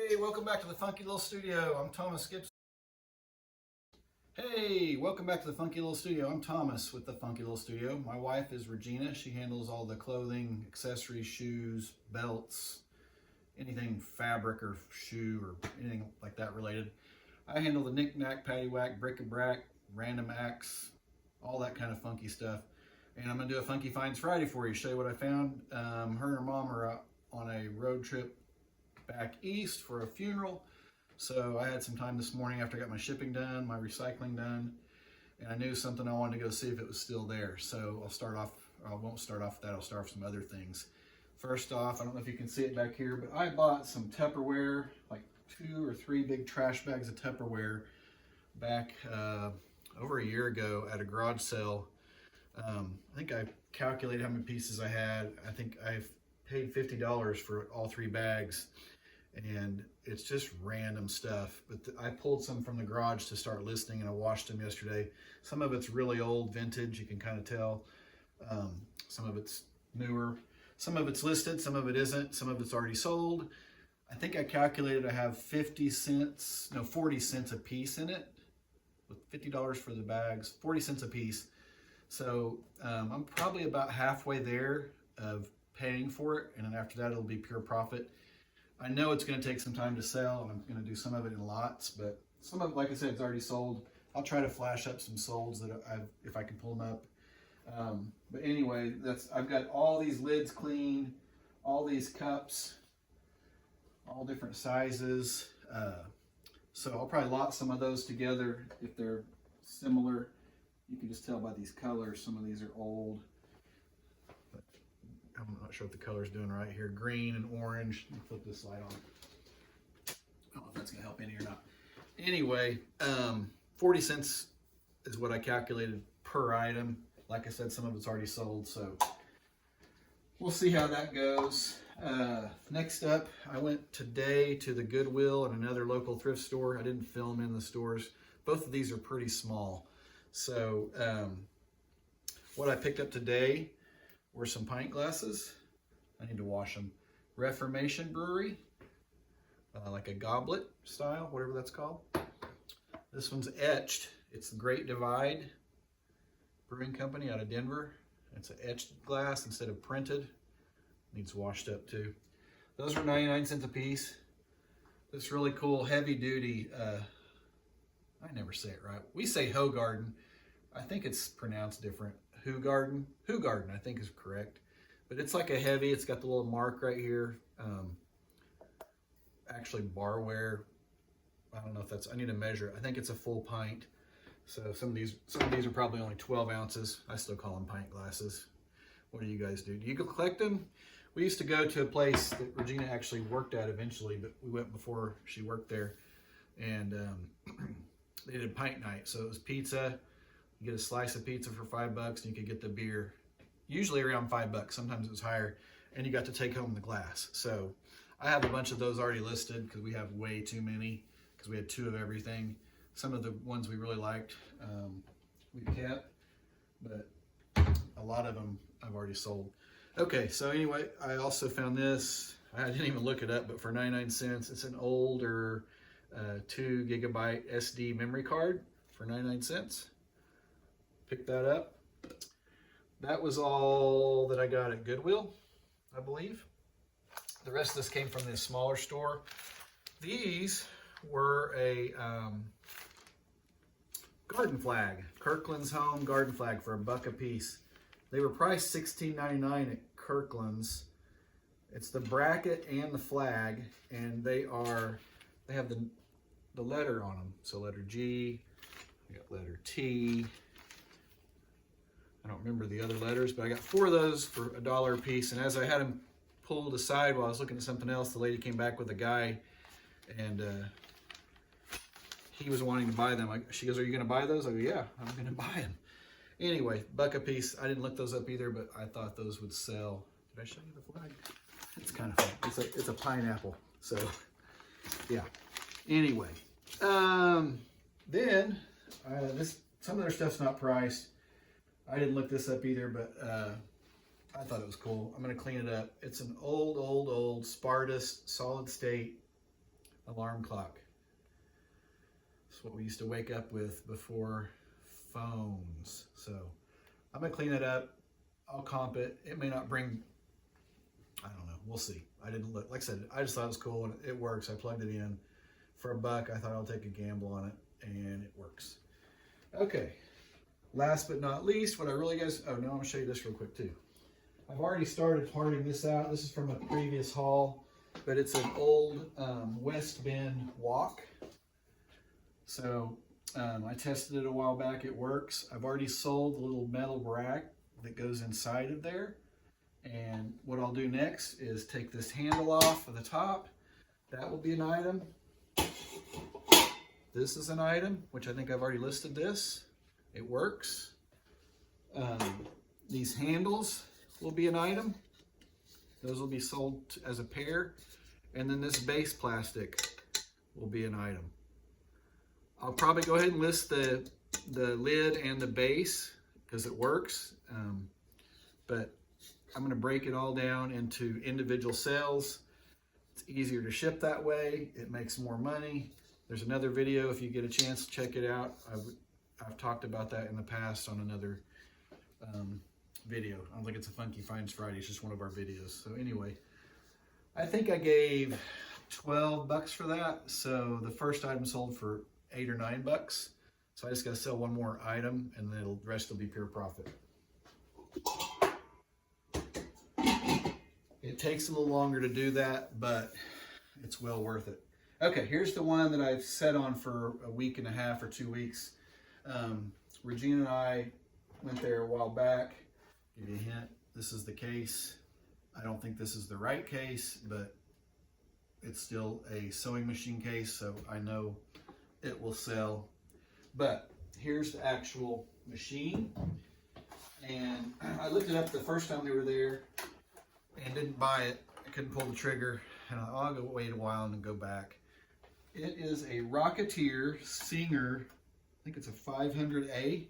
Hey, welcome back to the Funky Little Studio. I'm Thomas Gibson. Hey, welcome back to the Funky Little Studio. I'm Thomas with the Funky Little Studio. My wife is Rajeana. She handles all the clothing, accessories, shoes, belts, anything fabric or shoe or anything like that related. I handle the knick-knack, paddywhack, bric-a-brac, random acts, all that kind of funky stuff. And I'm going to do a Funky Finds Friday for you, show you what I found. Her and her mom are out on a road trip back east for a funeral. So I had some time this morning after I got my shipping done, my recycling done, and I knew something I wanted to go see if it was still there. So I'll start off, I won't start off with that, I'll start with some other things. First off, I don't know if you can see it back here, but I bought some Tupperware, like 2 or 3 big trash bags of Tupperware back over a year ago at a garage sale. I think I calculated how many pieces I had. I think I've paid $50 for all 3 bags. And it's just random stuff, but I pulled some from the garage to start listing, and I washed them yesterday. Some of it's really old, vintage, you can kind of tell. Some of it's newer, some of it's listed, some of it isn't, some of it's already sold. I think I calculated I have 40 cents a piece in it, with $50 for the bags, 40 cents a piece. So I'm probably about halfway there of paying for it, and then after that it'll be pure profit. I know it's going to take some time to sell, and I'm going to do some of it in lots, but some of it, like I said, it's already sold. I'll try to flash up some solds that if I can pull them up. But anyway, I've got all these lids clean, all these cups, all different sizes. So I'll probably lot some of those together if they're similar. You can just tell by these colors. Some of these are old. I'm not sure what the color's doing right here. Green and orange. Let me flip this light on. I don't know if that's gonna help any or not. Anyway, 40 cents is what I calculated per item. Like I said, some of it's already sold, so we'll see how that goes. Next up, I went today to the Goodwill and another local thrift store. I didn't film in the stores. Both of these are pretty small. So what I picked up today were some pint glasses. I need to wash them. Reformation Brewery, like a goblet style, whatever that's called. This one's etched. It's the Great Divide Brewing Company out of Denver. It's an etched glass instead of printed. Needs washed up too. Those are 99 cents a piece. This really cool heavy duty, I never say it right. We say Hoegaarden. I think it's pronounced different. Hoegaarden, I think is correct. But it's like a heavy, it's got the little mark right here. Actually barware, I don't know if that's, I need to measure it. I think it's a full pint. So some of these are probably only 12 ounces. I still call them pint glasses. What do you guys do? Do you collect them? We used to go to a place that Regina actually worked at eventually, but we went before she worked there. And they did pint night. So it was pizza. You get a slice of pizza for $5 and you could get the beer, usually around $5. Sometimes it was higher, and you got to take home the glass. So I have a bunch of those already listed because we have way too many because we had 2 of everything. Some of the ones we really liked we kept, but a lot of them I've already sold. Okay, so anyway, I also found this. I didn't even look it up, but for 99 cents, it's an older 2 gigabyte SD memory card for 99 cents. Picked that up. That was all that I got at Goodwill, I believe. The rest of this came from this smaller store. These were a garden flag, Kirkland's Home garden flag for $1 a piece. They were priced $16.99 at Kirkland's. It's the bracket and the flag, and they have the letter on them. So letter G, I got letter T. I don't remember the other letters, but I got 4 of those for $1 a piece. And as I had them pulled aside while I was looking at something else, the lady came back with a guy, and he was wanting to buy them. She goes, "Are you going to buy those?" I go, "Yeah, I'm going to buy them." Anyway, $1 a piece. I didn't look those up either, but I thought those would sell. Did I show you the flag? It's kind of fun. It's a pineapple. So, yeah. Anyway, then some of their stuff's not priced. I didn't look this up either, but I thought it was cool. I'm going to clean it up. It's an old Spartus solid state alarm clock. It's what we used to wake up with before phones. So I'm gonna clean it up. I'll comp it. It may not bring, I don't know, we'll see. I didn't look, like I said, I just thought it was cool and it works. I plugged it in for $1. I thought I'll take a gamble on it and it works. Okay, last but not least, what I really guys, oh no, I'm gonna show you this real quick too. I've already started parting this out. This is from a previous haul, but it's an old West Bend wok. So I tested it a while back, it works. I've already sold the little metal rack that goes inside of there. And what I'll do next is take this handle off of the top. That will be an item. This is an item, which I think I've already listed this. It works. These handles will be an item. Those will be sold as a pair. And then this base plastic will be an item. I'll probably go ahead and list the lid and the base because it works. But I'm going to break it all down into individual sales. It's easier to ship that way. It makes more money. There's another video if you get a chance to check it out. I've talked about that in the past on another video. I don't think it's a Funky Finds Friday. It's just one of our videos. So anyway, I think I gave $12 for that. So the first item sold for $8 or $9. So I just got to sell one more item and then the rest will be pure profit. It takes a little longer to do that, but it's well worth it. Okay, here's the one that I've set on for a week and a half or 2 weeks. Rajeana and I went there a while back. Give you a hint, this is the case. I don't think this is the right case, but it's still a sewing machine case, so I know it will sell. But here's the actual machine. And I looked it up the first time they were there and didn't buy it. I couldn't pull the trigger. And I'll go wait a while and then go back. It is a Rocketeer Singer. I think it's a 500A.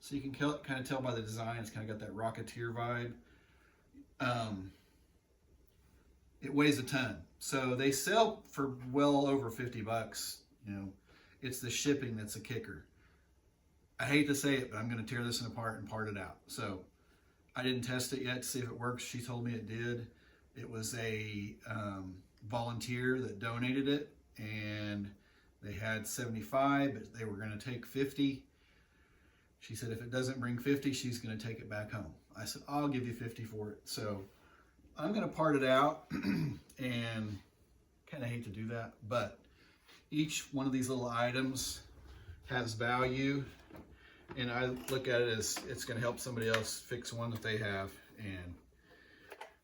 So you can kind of tell by the design, it's kind of got that Rocketeer vibe. It weighs a ton. So they sell for well over $50. You know, it's the shipping that's a kicker. I hate to say it, but I'm going to tear this apart and part it out. So I didn't test it yet to see if it works. She told me it did. It was a volunteer that donated it, and they had 75, but they were going to take 50. She said if it doesn't bring 50, she's going to take it back home. I said, I'll give you 50 for it. So I'm going to part it out, and kind of hate to do that, but each one of these little items has value, and I look at it as it's going to help somebody else fix one that they have. And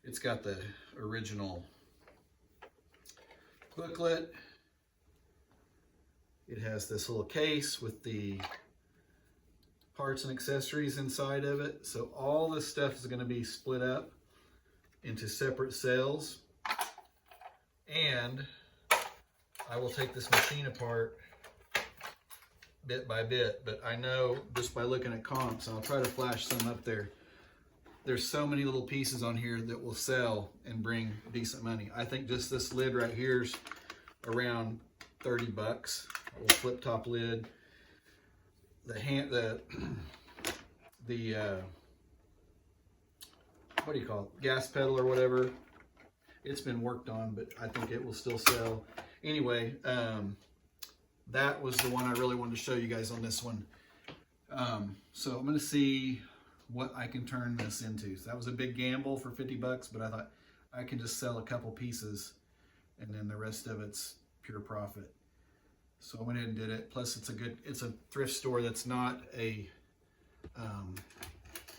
it's got the original booklet. It has this little case with the parts and accessories inside of it. So all this stuff is going to be split up into separate sales. And I will take this machine apart bit by bit, but I know just by looking at comps, I'll try to flash some up there. There's so many little pieces on here that will sell and bring decent money. I think just this lid right here's around $30. A little flip top lid. The what do you call it? Gas pedal or whatever. It's been worked on, but I think it will still sell. Anyway, that was the one I really wanted to show you guys on this one. So I'm going to see what I can turn this into. So that was a big gamble for $50, but I thought I can just sell a couple pieces and then the rest of it's pure profit. So I went ahead and did it. Plus it's a thrift store that's not a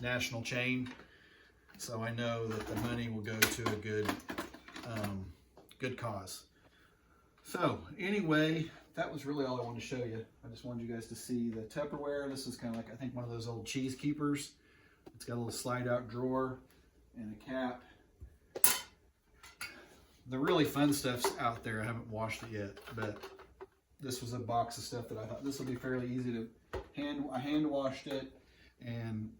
national chain. So I know that the money will go to a good cause. So anyway, that was really all I wanted to show you. I just wanted you guys to see the Tupperware. This is kind of like, I think, one of those old cheese keepers. It's got a little slide out drawer and a cap. The really fun stuff's out there. I haven't washed it yet, but this was a box of stuff that I thought this will be fairly easy to I hand washed it, and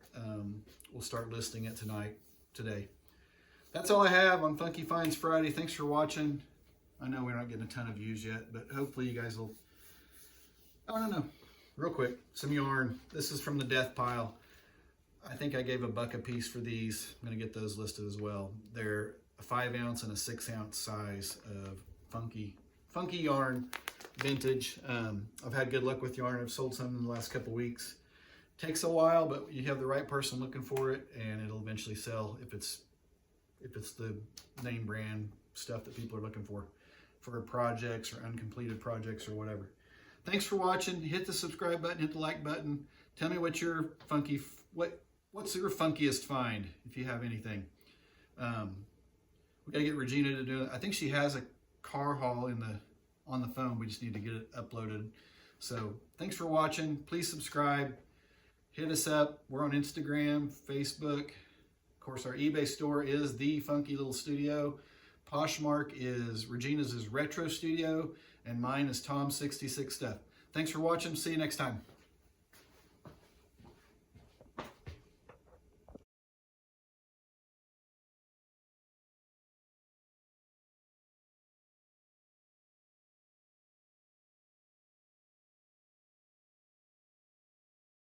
we'll start listing it today. That's all I have on Funky Finds Friday. Thanks for watching. I know we're not getting a ton of views yet, but hopefully you guys will, I don't know, real quick, some yarn. This is from the Deathpile. I think I gave $1 a piece for these. I'm gonna get those listed as well. They're a 5 ounce and a 6 ounce size of funky yarn, vintage. I've had good luck with yarn. I've sold some in the last couple weeks. Takes a while, but you have the right person looking for it, and it'll eventually sell if it's the name brand stuff that people are looking for projects or uncompleted projects or whatever. Thanks for watching. Hit the subscribe button, hit the like button. Tell me what's your funkiest find, if you have anything. We gotta get Rajeana to do it. I think she has a car haul on the phone. We just need to get it uploaded. So thanks for watching. Please subscribe. Hit us up. We're on Instagram, Facebook. Of course, our eBay store is The Funky Little Studio. Poshmark is Rajeana's Retro Studio, and mine is Tom66 Stuff. Thanks for watching. See you next time.